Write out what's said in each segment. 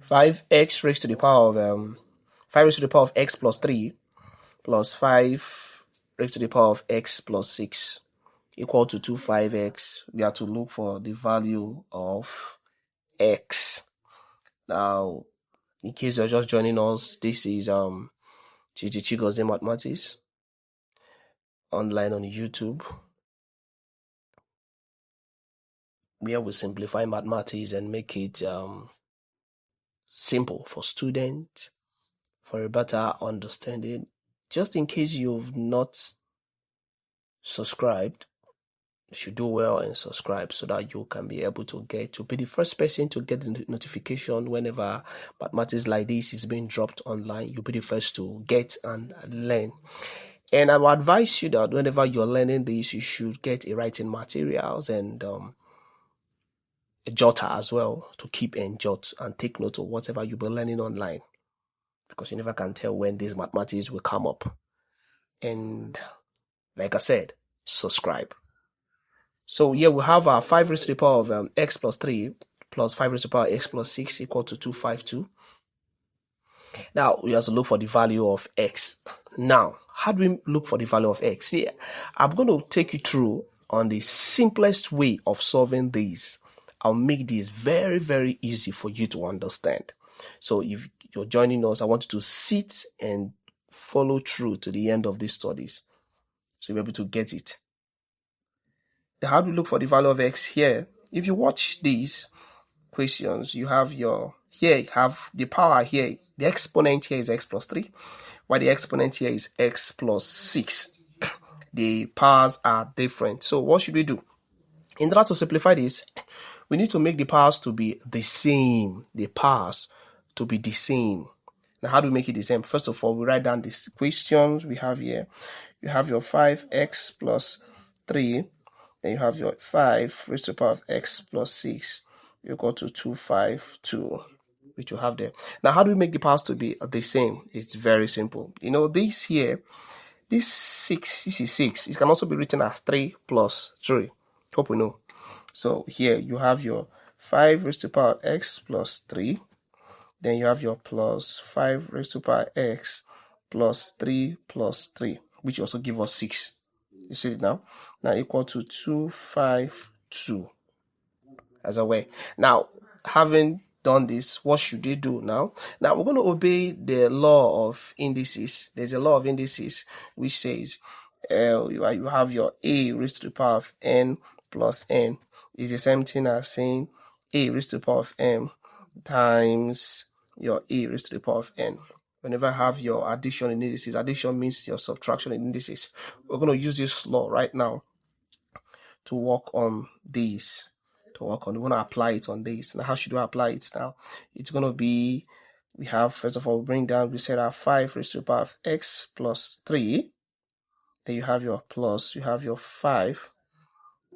5x raised to the power of 5 raised to the power of x plus 3 plus 5 raised to the power of x plus 6 equal to 5x. We have to look for the value of x. Now, in case you're just joining us, this is GCSE Maths online on YouTube, where we simplify mathematics and make it simple for students for a better understanding. Just in case you've not subscribed, you should do well and subscribe so that you can be able to be the first person to get the notification whenever mathematics like this is being dropped online. You'll be the first to get and learn. And I will advise you that whenever you're learning this, you should get a writing materials and a jotter as well to keep and jot and take note of whatever you'll be learning online, because you never can tell when these mathematics will come up. And like I said, subscribe. So here we have our 5 raised to the power of x plus 3 plus 5 raised to the power of x plus 6 equal to 252. Now we have to look for the value of x. Now, how do we look for the value of x? See, I'm going to take you through on the simplest way of solving these. I'll make this very, very easy for you to understand. So if you're joining us, I want you to sit and follow through to the end of these studies, so you'll be able to get it. Now, how do we look for the value of x here? If you watch these questions, you have the power here. The exponent here is x plus 3, while the exponent here is x plus 6. The powers are different. So what should we do? In order to simplify this, we need to make the powers to be the same. The powers to be the same. Now, how do we make it the same? First of all, we write down these questions we have here. You have your 5x plus 3. Then you have your 5 raised to the power of x plus 6 equal to 252, which you have there. Now, how do we make the powers to be the same? It's very simple. You know, this here, this is 6. It can also be written as 3 plus 3. Hope we know. So here you have your 5 raised to the power of x plus 3. Then you have your plus 5 raised to the power of x plus 3 plus 3, which also give us 6. You see it now? Now equal to 252 as a way. Now, having done this, what should we do now? Now we're going to obey the law of indices. There's a law of indices which says you have your a raised to the power of n plus n is the same thing as saying a raised to the power of m times your a raised to the power of n. Whenever I have your addition in indices, addition means your subtraction in indices. We're going to use this law right now to work on this. We're going to apply it on this. Now, how should we apply it now? It's going to be, we have, first of all, we set our 5 raised to the power of x plus 3. Then you have your plus, you have your 5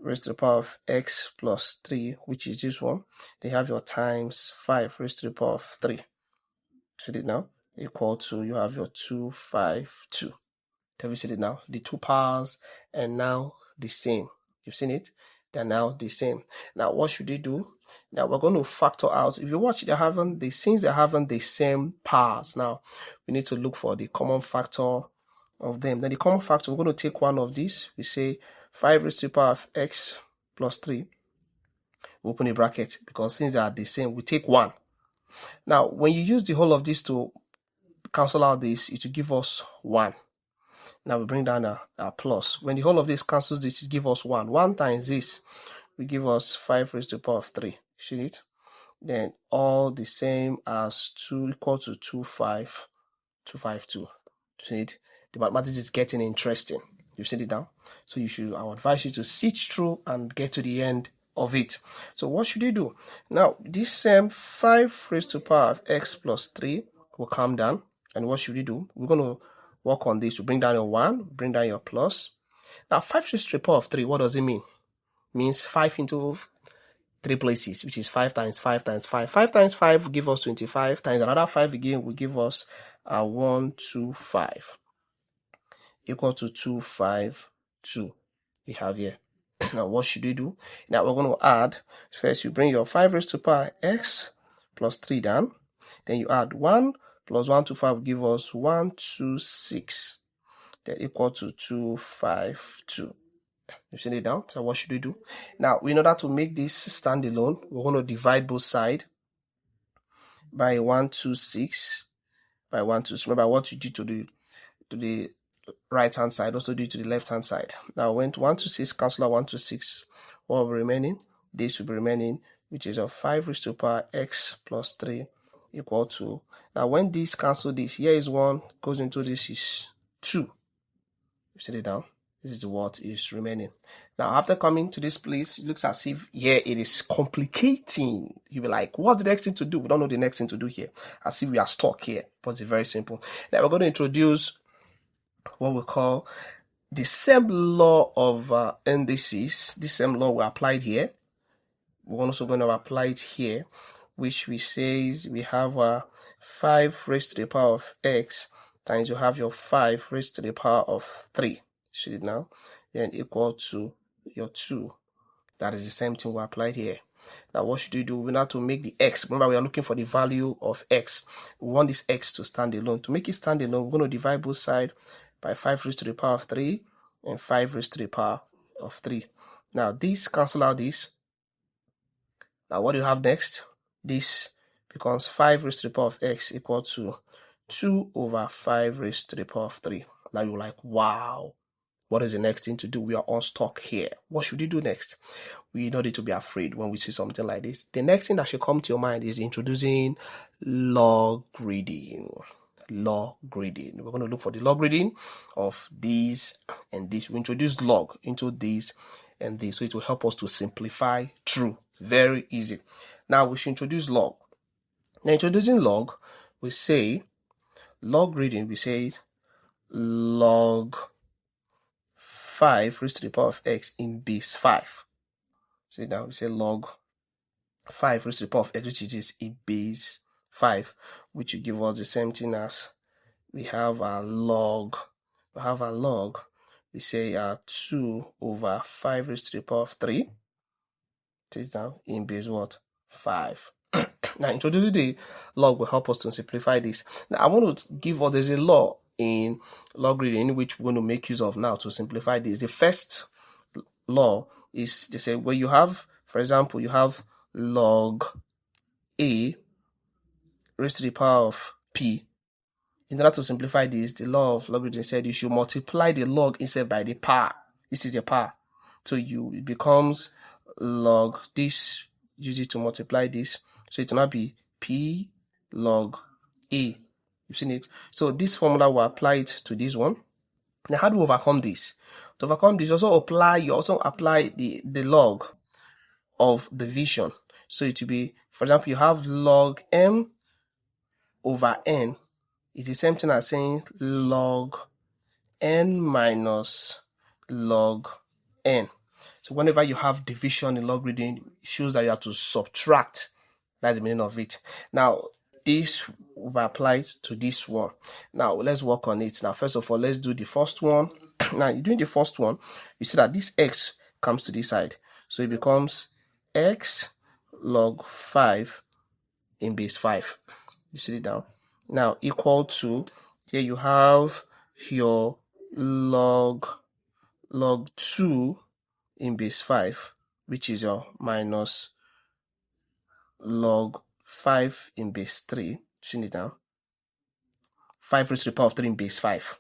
raised to the power of x plus 3, which is this one. Then you have your times 5 raised to the power of 3. See it now? Equal to, you have your 252. Have you seen it now? The two powers are now the same. You've seen it? They're now the same. Now, what should we do? Now, we're going to factor out. If you watch, since they're having the same powers, now we need to look for the common factor of them. Then the common factor, we're going to take one of these. We say 5 raised to the power of x plus 3. We open a bracket, because since they are the same, we take 1. Now, when you use the whole of this to cancel out this, it will give us 1. Now we bring down a plus. When the whole of this cancels this, it gives us 1. 1 times this will give us 5 raised to the power of 3. See it? Then all the same as 2 equal to 252. See it? The mathematics is getting interesting. You've seen it now? So I would advise you to sit through and get to the end of it. So what should you do? Now, this same 5 raised to the power of x plus 3 will come down. And what should we do? We're going to work on this. You bring down your 1, bring down your plus. Now, 5 raised to the power of 3, what does it mean? It means 5 into 3 places, which is 5 times 5 times 5. 5 times 5 will give us 25, times another 5 again will give us 125, equal to 252 we have here. Now, what should we do? Now, we're going to add. First, you bring your 5 raised to the power x plus 3 down. Then you add 1 plus 125 will give us 126. Then equal to 252. You see it down? So what should we do? Now, in order to make this stand alone, we're going to divide both sides by 126 by 126. Remember what you do to the right hand side, also do it to the left hand side. Now, when 126 cancel out 126, what will be remaining? This will be remaining, which is of 5 raised to the power x plus 3 equal to. Now, when this cancel this, here is 1, goes into this is 2. You see it down? This is what is remaining. Now, after coming to this place, it looks as if here it is complicating. You'll be like, what's the next thing to do? We don't know the next thing to do here. As if we are stuck here, but it's very simple. Now, we're going to introduce what we call the same law of indices. This same law we applied here. We're also going to apply it here, which we says we have 5 raised to the power of x times you have your 5 raised to the power of 3. See it now? Then equal to your 2. That is the same thing we applied here. Now, what should we do? We have to make the x. Remember, we are looking for the value of x. We want this x to stand alone. To make it stand alone, we're going to divide both sides by 5 raised to the power of 3 and 5 raised to the power of 3. Now, this cancel out this. Now, what do you have next? This becomes 5 raised to the power of x equal to 2 over 5 raised to the power of 3. Now, you're like, wow. What is the next thing to do? We are unstuck here. What should we do next? We don't need to be afraid when we see something like this. The next thing that should come to your mind is introducing log reading. Log reading. We're going to look for the log reading of these and this. We introduce log into this and this, so it will help us to simplify through. Very easy. Now we should introduce log. Now, introducing log, we say log reading. We say log 5 raised to the power of x in base 5. See now, we say log 5 raised to the power of x, which is in base 5, which will give us the same thing as we have our log. We say 2 over 5 raised to the power of 3. See now, in base what? 5. Now, introducing the log will help us to simplify this. Now, I want to give us, there's a law in log reading which we're going to make use of now to simplify this. The first law is, they say, where you have, for example, you have log a raised to the power of p. In order to simplify this, the law of log reading said you should multiply the log instead by the power. This is the power. So it becomes log this, use it to multiply this. So it will not be p log a. You've seen it. So this formula will apply it to this one. Now, how do we overcome this? To overcome this, you also apply the log of division. So it will be, for example, you have log m over n. It's the same thing as saying log n minus log n. So whenever you have division in log reading, it shows that you have to subtract. That's the meaning of it. Now, this will be applied to this one. Now, let's work on it. Now, first of all, let's do the first one. Now, doing the first one, you see that this x comes to this side. So it becomes x log 5 in base 5. You see it down? Now, equal to, here you have your log 2 in base 5, which is your minus log 5 in base 3. See it down? 5 raised to the power of 3 in base 5.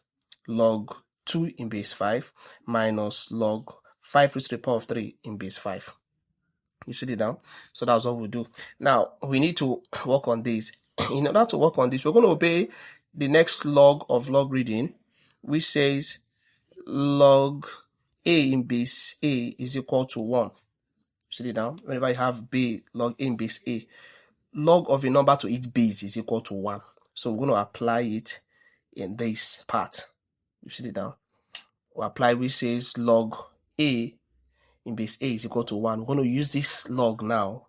Log 2 in base 5 minus log 5 raised to the power of 3 in base 5. You see it down? So that's what we'll do. Now, we need to work on this. In order to work on this, we're going to obey the next log of log reading, which says log a in base a is equal to 1. See it down? Whenever you have log a in base a, log of a number to its base is equal to 1. So we're going to apply it in this part. You see it down? We'll apply which says log a in base a is equal to 1. We're going to use this log now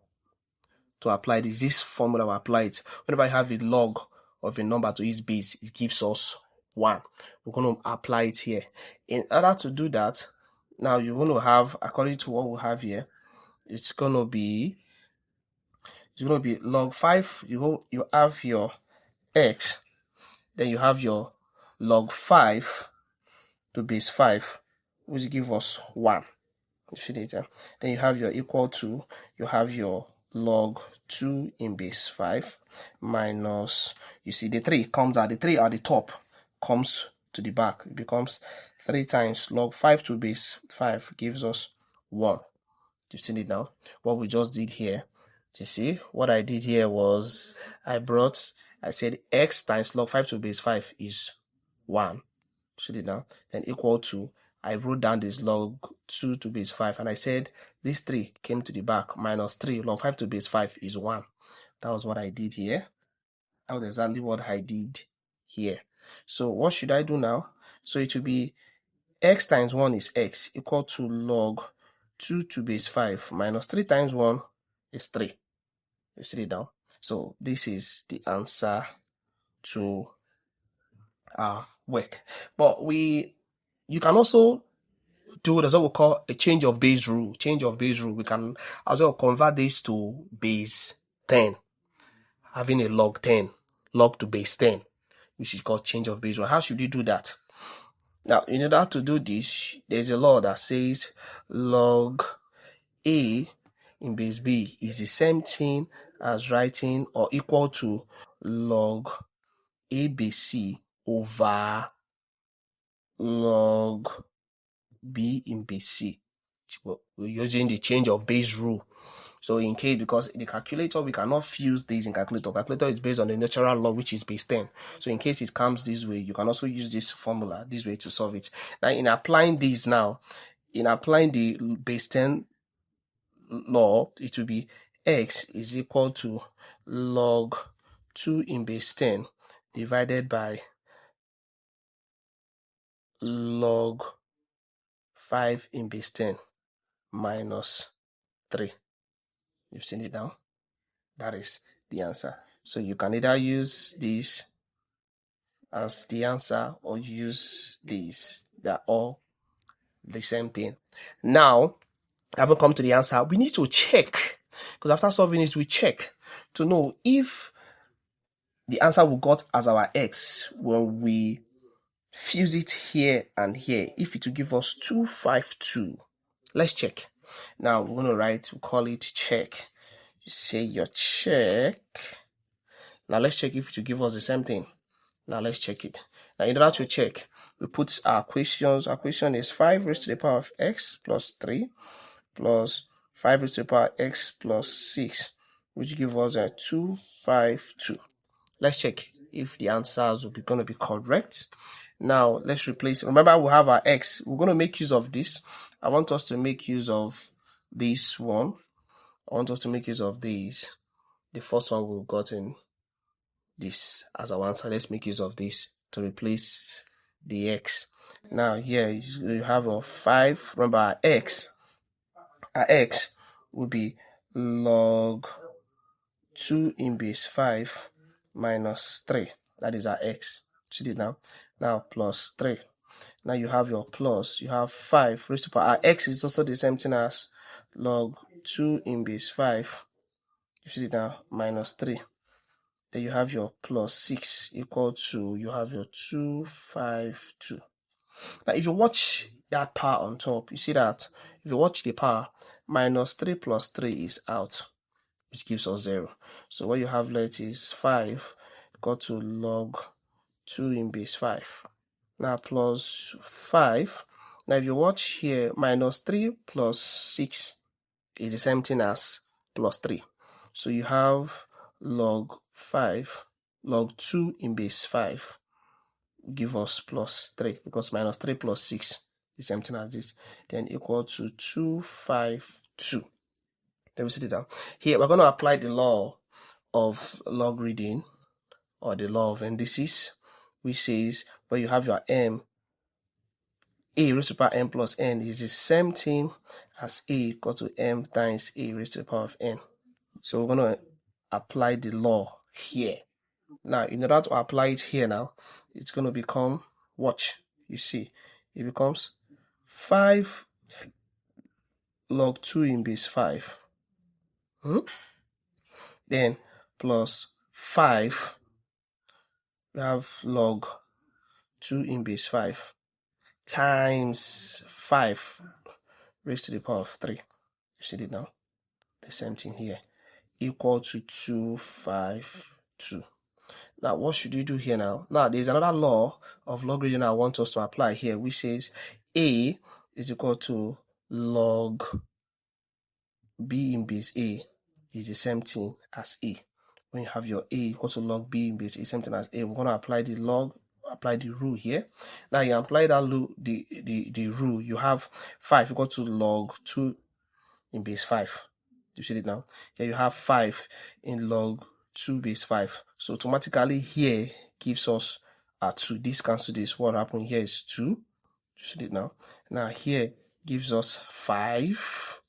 to apply this formula. Will apply it. Whenever I have a log of a number to its base, it gives us 1. We're going to apply it here. In order to do that, now you're going to have, according to what we have here, it's going to be It's going to be log 5. You have your x, then you have your log 5 to base 5, which give us 1. You see that? Then you have your equal to, you have your log 2 in base 5 minus, you see the 3 comes out, the 3 at the top comes to the back. It becomes 3 times log 5 to base 5 gives us 1. You've seen it now. What we just did here, you see, what I did here was I said x times log 5 to base 5 is 1. See it now. Then equal to, I wrote down this log 2 to base 5, and I said this 3 came to the back, minus 3 log 5 to base 5 is 1. That was what I did here. That was exactly what I did here. So what should I do now? So it will be x times 1 is x, equal to log 2 to base 5 minus 3 times 1 is 3. You see it now. So this is the answer to our work. But you can also do what we call a change of base rule. We can also convert this to base 10, having a log 10, log to base 10, which is called change of base rule. How should you do that? Now, in order to do this, there's a law that says log A in base B is the same thing as writing or equal to log A base C over log B in base C. We're using the change of base rule. So in case, because in the calculator, we cannot fuse this in calculator. Calculator is based on the natural law, which is base 10. So in case it comes this way, you can also use this formula this way to solve it. Now, in applying the base 10 law, it will be x is equal to log 2 in base 10 divided by log 5 in base 10 minus 3. You've seen it now. That is the answer. So you can either use this as the answer or use these. They're all the same thing. Now, having come to the answer, we need to check, because after solving it, we check to know if the answer we got as our x, when we fuse it here and here, if it will give us 252. Let's check. Now we're going to call it check. You say your check. Now let's check if it will give us the same thing. Now let's check it. Now in order to check, we put our questions. Our question is 5 raised to the power of x plus 3 plus 5 raised to the power of x plus 6, which gives us a 252. Let's check if the answers will be going to be correct. Now let's replace. Remember, we have our x. We're going to make use of this. I want us to make use of this one. I want us to make use of these. The first one we've gotten this as our answer. Let's make use of this to replace the x. Now here you have a 5. Remember, our x will be log 2 in base 5 minus 3. That is our x. See it now. Now plus 3. Now you have your plus. You have 5 raised to power. Our x is also the same thing as log 2 in base 5. You see it now, minus 3. Then you have your plus 6 equal to, you have your 252. Now if you watch that power on top, you see that if you watch the power, minus 3 plus 3 is out, which gives us 0. So what you have left is 5 equal to log 2 in base 5. Now plus 5. Now if you watch here, minus 3 plus 6 is the same thing as plus 3. So you have log 2 in base 5 give us plus 3, because minus 3 plus 6 is the same thing as this, then equal to 252. Let me see it down. Here we're going to apply the law of log reading, or the law of indices, which says where you have your m, a raised to the power m plus n is the same thing as a equal to m times a raised to the power of n. So we're going to apply the law here. Now, in order to apply it here now, it's going to become, watch, you see, it becomes 5 log 2 in base 5. Then then plus 5, we have log 2 in base 5 times 5 raised to the power of 3. You see it now? The same thing here, equal to 252. Now, what should we do here now? Now, there's another law of logarithm I want us to apply here, which says A is equal to log B in base A is the same thing as A. When you have your A equal to log B in base A, same thing as A, we're going to apply the log, apply the rule here. Now, you apply that the rule, you have 5 equal to log 2 in base 5. You see it now? Here you have 5 in log 2 base 5. So automatically here gives us 2. This cancels this. What happened here is 2. You see it now? Now here gives us 5.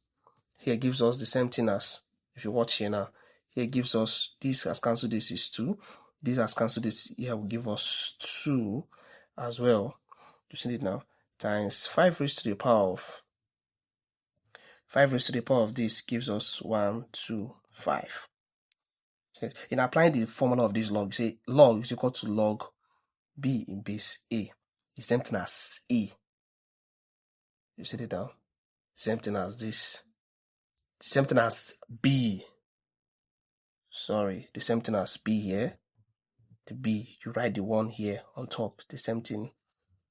Here gives us the same thing as, if you watch here now, here gives us, this has cancelled this is 2. This has cancelled this, here will give us 2 as well. You see it now? Times 5 raised to the power of 5 raised to the power of this gives us 125. In applying the formula of this log, you say log is equal to log B in base A. It's same thing as A. You see it now? Same thing as this. Same thing as B. Sorry, the same thing as B here. The B, you write the 1 here on top. The same thing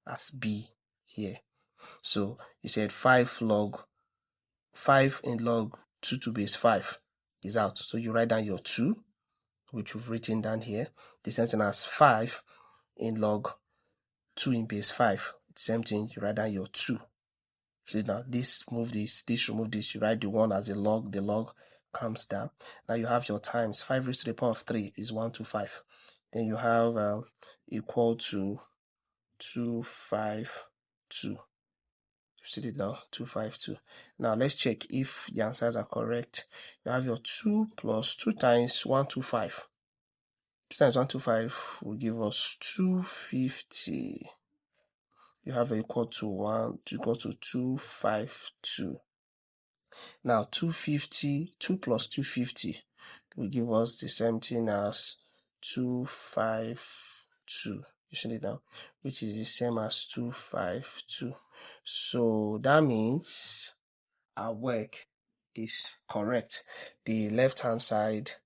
as B here. So you said 5 in log 2 to base 5 is out. So you write down your 2, which we've written down here. The same thing as 5 in log 2 in base 5. The same thing, you write down your 2. See now, this remove this, you write the 1 as a log, the log comes down. Now you have your times 5 raised to the power of 3 is 125. Then you have equal to 252. You see it now, 252. Now let's check if the answers are correct. You have your 2 plus 2 times 125. 2 times 125 will give us 250. You have equal to 252. Now 250, 2 plus 250 will give us the same thing as 252. You see it now, which is the same as 252. So that means our work is correct. The left hand side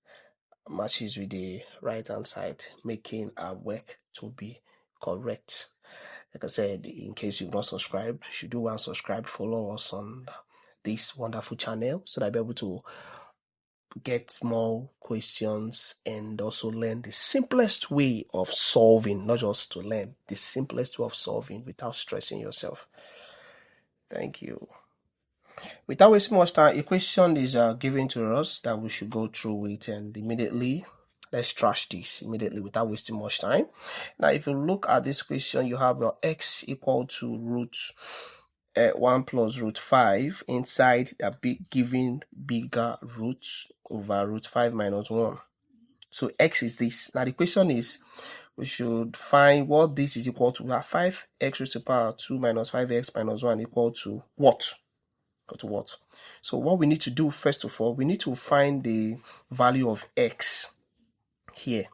matches with the right hand side, making our work to be correct. Like I said, in case you've not subscribed, you should do one subscribe, follow us on this wonderful channel so that I'll be able to get more questions and also learn the simplest way of solving, not just to learn, the simplest way of solving without stressing yourself. Thank you. Without wasting much time, a question is given to us that we should go through it, and immediately let's trash this immediately without wasting much time. Now, if you look at this question, you have your x equal to root 1 plus root 5 inside a given bigger root over root 5 minus 1. So x is this. Now the question is, we should find what this is equal to. We have 5x raised to the power 2 minus 5x minus 1 equal to what? So what we need to do, first of all, we need to find the value of x here.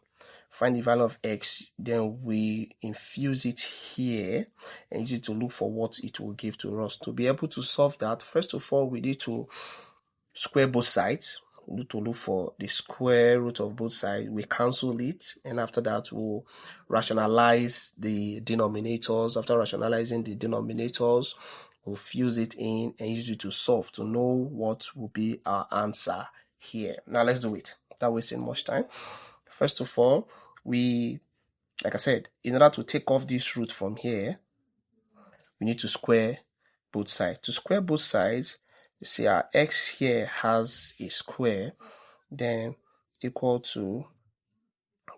Find the value of x, then we infuse it here and use it to look for what it will give to us. To be able to solve that, first of all, we need to square both sides. We need to look for the square root of both sides. We cancel it, and after that, we'll rationalize the denominators. After rationalizing the denominators, we'll fuse it in and use it to solve to know what will be our answer here. Now let's do it without wasting much time. First of all, like I said, in order to take off this root from here, we need to square both sides. To square both sides, you see our x here has a square, then equal to,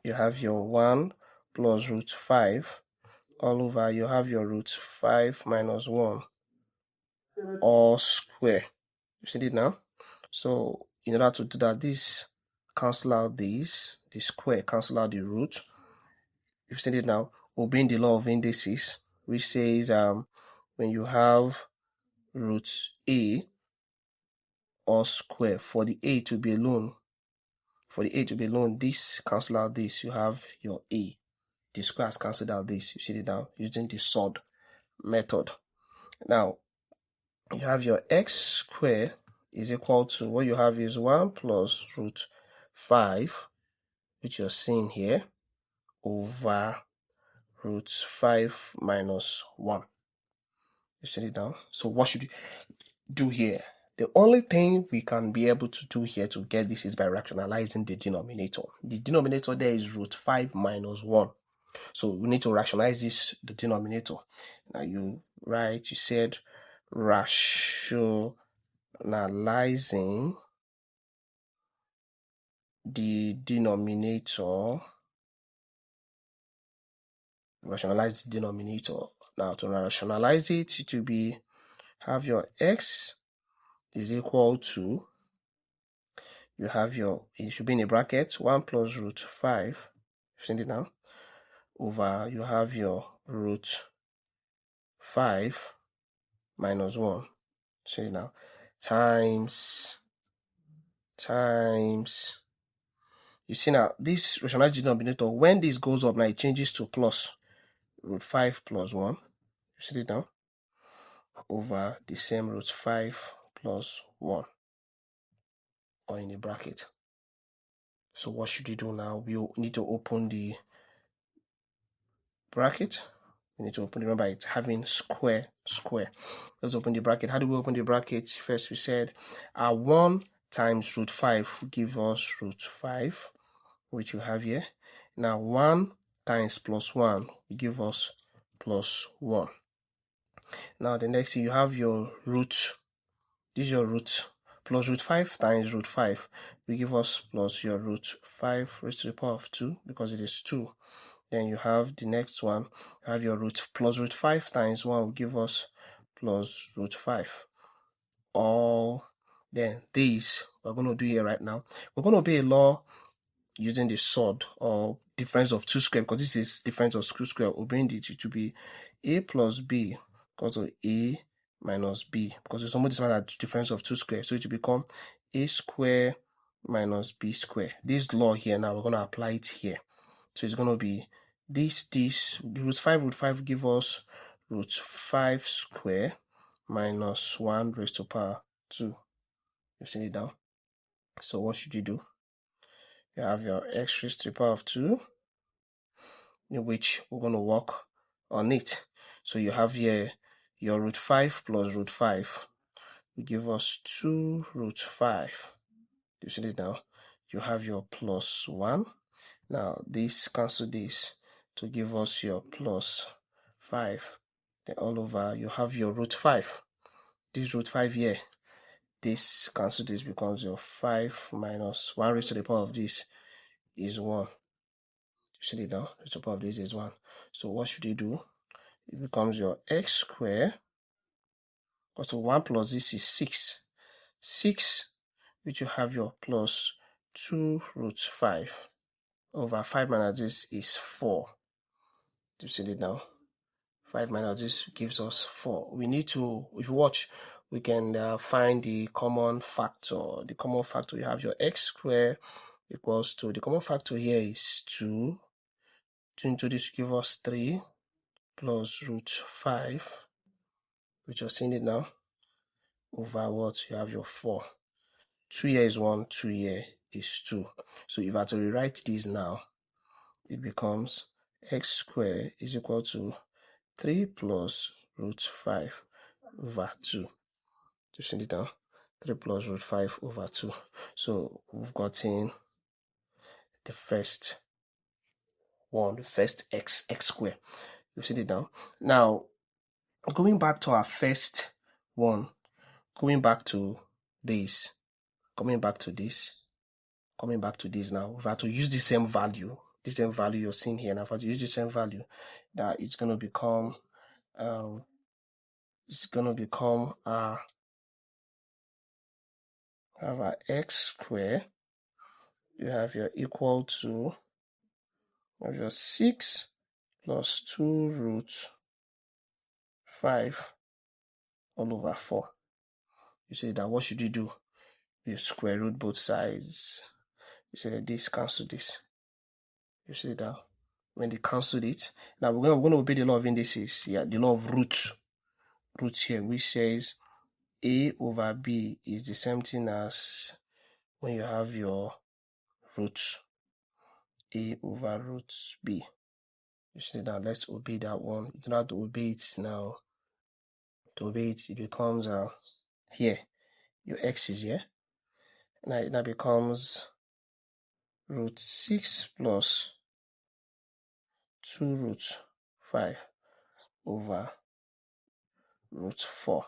you have your 1 plus root 5 all over, you have your root 5 minus 1 all square. You see it now? So in order to do that, this cancel out this, the square cancel out the root. You've seen it now, obeying the law of indices, which says when you have root a all square, for the a to be alone, For the a to be alone, this cancel out this. You have your a. The square has cancelled out this. You see it down using the sod method. Now, you have your x squared is equal to, what you have is 1 plus root 5, which you're seeing here, over root 5 minus 1. You see it down? So what should you do here? The only thing we can be able to do here to get this is by rationalizing the denominator. The denominator there is root 5 minus 1. So we need to rationalize the denominator. Now you said rationalizing the denominator. Rationalize the denominator. Now to rationalize it, to be have your x is equal to, you have your, it should be in a bracket, 1 plus root 5, send it now, over, you have your root 5 minus 1, send it now, times, you see now, this rationalized denominator, when this goes up, now it changes to plus, root 5 plus 1, you see it now, over the same root 5 plus 1, or in a bracket. So what should you do now? We need to open the bracket. We need to open, remember it's having square. Let's open the bracket. How do we open the bracket? First we said 1 times root 5 will give us root 5, which you have here. Now 1 times plus 1 will give us plus 1. Now the next thing, you have your root. This is your root. Plus root 5 times root 5 will give us plus your root 5 raised to the power of 2, because it is 2. Then you have the next one, you have your root, plus root 5 times 1 will give us plus root 5. Then these we're going to do here right now. We're going to obey a law using the sod, or difference of 2 square, because this is difference of 2 square, obeying it to be a plus b equals to a minus b, because it's almost the difference of 2 square, so it will become a square minus b square. This law here now, we're going to apply it here. So it's going to be this root 5 give us root 5 square minus 1 raised to power 2. You've seen it down. So what should you do? You have your x raised to the power of 2, in which we're going to work on it. So you have here your root 5 plus root 5 will give us 2 root 5. You see it now? You have your plus 1. Now this cancel this to give us your plus 5. Then all over you have your root 5. This root 5 here, this cancel this becomes your 5 minus 1 raised to the power of this is 1. You see it now? Raised to the power of this is 1. So what should you do? It becomes your x squared. So 1 plus this is 6. 6, which you have your plus 2 root 5 over 5 minus this is 4. Do you see it now? 5 minus this gives us 4. We need to, if you watch, we can find the common factor. The common factor, you have your x squared equals to, the common factor here is 2. 2 into this will give us 3 plus root 5, which you're seeing it now, over what? You have your 4. 2 here is 1, 2 here is 2. So if I were to rewrite this now, it becomes x squared is equal to 3 plus root 5 over 2. Just send it down. 3 plus root 5 over 2. So we've gotten the first one, the first x squared. You've seen it down. Now, going back to our first one, coming back to this now, we've had to use the same value. The same value you're seeing here. Now, if I use the same value, that it's going to become have our x squared. You have your equal to your 6 plus 2 root 5 all over 4. You say that what should you do? You square root both sides. You see that this cancel this. You see that when they cancelled it, now we're going to obey the law of indices. Yeah, the law of roots here, which says A over B is the same thing as when you have your roots, A over root B. You see that, let's obey that one. You don't have to obey it now. To obey it, it becomes here, your x is here. Now it now becomes root 6 plus 2 root 5 over root 4.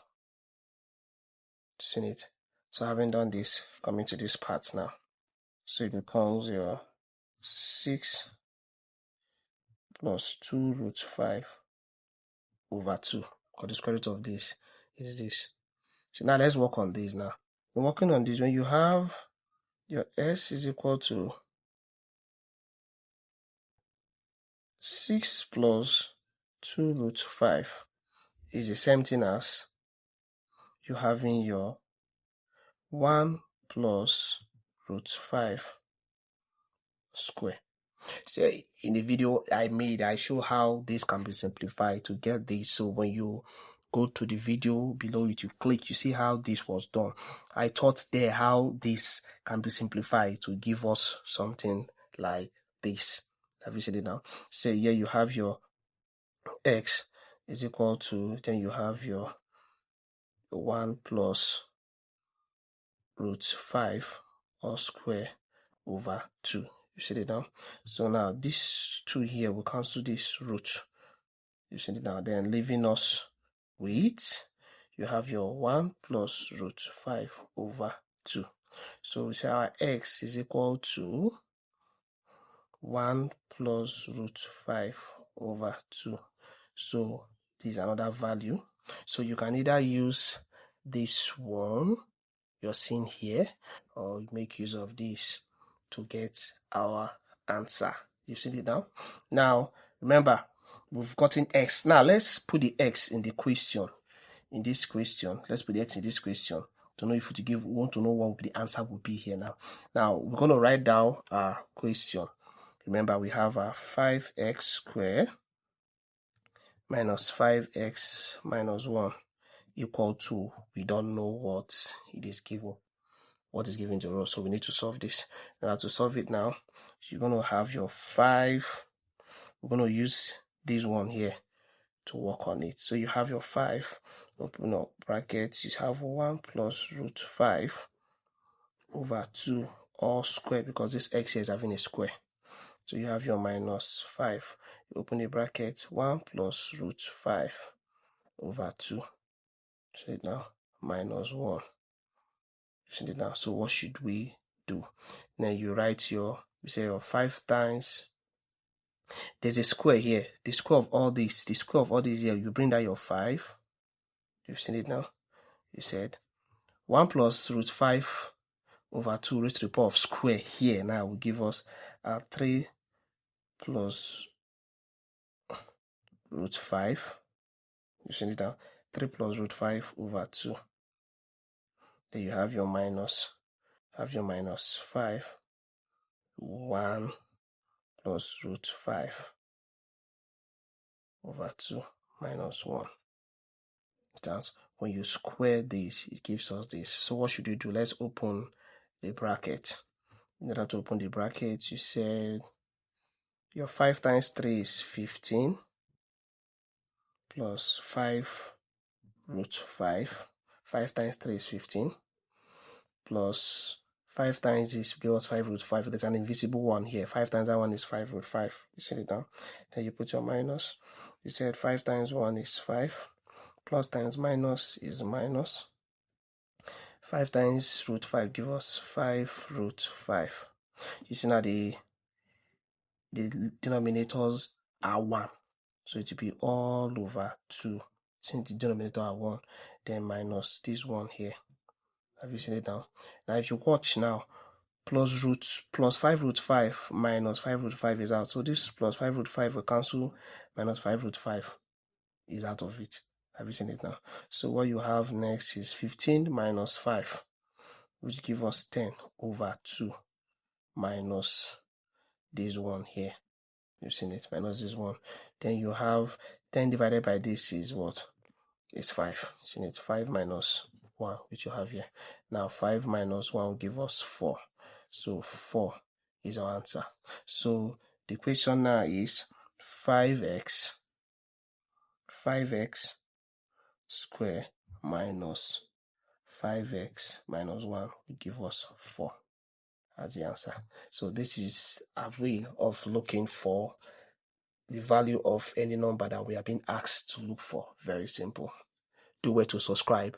Seen it? So having done this, coming to this part now. So it becomes your 6 plus 2 root 5 over 2. Because the square root of this is this. So now let's work on this now. When working on this, when you have your s is equal to 6 plus 2 root 5 is the same thing as you having your 1 plus root 5 square. So in the video I show how this can be simplified to get this. So when you go to the video below it, you click, you see how this was done. I taught there how this can be simplified to give us something like this. Have you seen it now? So here you have your x is equal to, then you have your 1 plus root 5 all square over 2. You see it now? So now this 2 here will cancel this root. You see it now? Then leaving us with, you have your 1 plus root 5 over 2. So we say our x is equal to 1 plus root 5 over 2. So this is another value. So you can either use this one you're seeing here, or make use of this to get our answer. You've seen it now? Now, remember, we've gotten x. Now, let's put the x in the question. In this question, let's put the x in this question to know if we want to know what the answer will be here now. Now, we're going to write down our question. Remember, we have our 5x squared minus 5x minus 1 equal to, we don't know what it is given. What is given to us, so we need to solve this. Now to solve it now, you're going to have your 5. We're going to use this one here to work on it. So you have your 5, open up brackets, you have 1 plus root 5 over 2 all square, because this x here is having a square. So you have your minus 5, you open the bracket, 1 plus root 5 over 2. So it now minus 1. See it now. So what should we do? Now you write you say your 5 times, there's a square here, the square of all this, here, you bring down your 5. You've seen it now. You said 1 plus root 5 over 2 raised to the power of square here now will give us 3 plus root 5. You've seen it now. 3 plus root 5 over 2. Then you have your minus 5. 1 plus root 5 over 2 minus 1. That's when you square this, it gives us this. So what should you do? Let's open the bracket. In order to open the bracket, you said your 5 times 3 is 15 plus 5 root 5. 5 times 3 is 15 plus 5 times this give us 5 root 5. There's an invisible one here. 5 times that one is 5 root 5. You see it down. Then you put your minus. You said 5 times 1 is 5. Plus times minus is minus. 5 times root 5 give us 5 root 5. You see now the denominators are 1. So it will be all over 2. Since the denominator are 1, then minus this one here. Have you seen it now? Now if you watch now, plus 5 root 5 minus 5 root 5 is out. So this plus 5 root 5 will cancel, minus 5 root 5 is out of it. Have you seen it now? So what you have next is 15 minus 5, which gives us 10 over 2 minus this one here. You've seen it, minus this one. Then you have 10 divided by this is what? It's 5. Seen it, 5 minus 1, which you have here. Now 5 minus 1 will give us 4. So 4 is our answer. So the question now is 5x square minus 5x minus 1 will give us 4 as the answer. So this is a way of looking for the value of any number that we are being asked to look for. Very simple. Do well to subscribe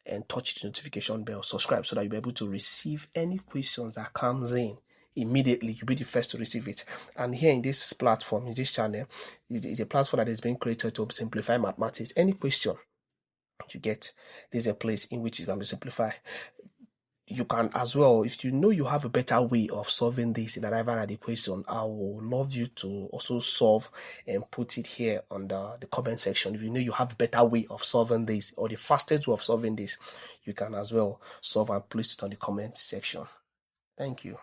and touch the notification bell. Subscribe so that you'll be able to receive any questions that comes in immediately. You'll be the first to receive it. And here in this platform, in this channel, is a platform that is being created to simplify mathematics. Any question you get, there's a place in which you can simplify. You can as well, if you know you have a better way of solving this in arrival at the question, I will love you to also solve and put it here on the comment section. If you know you have a better way of solving this or the fastest way of solving this, you can as well solve and place it on the comment section. Thank you.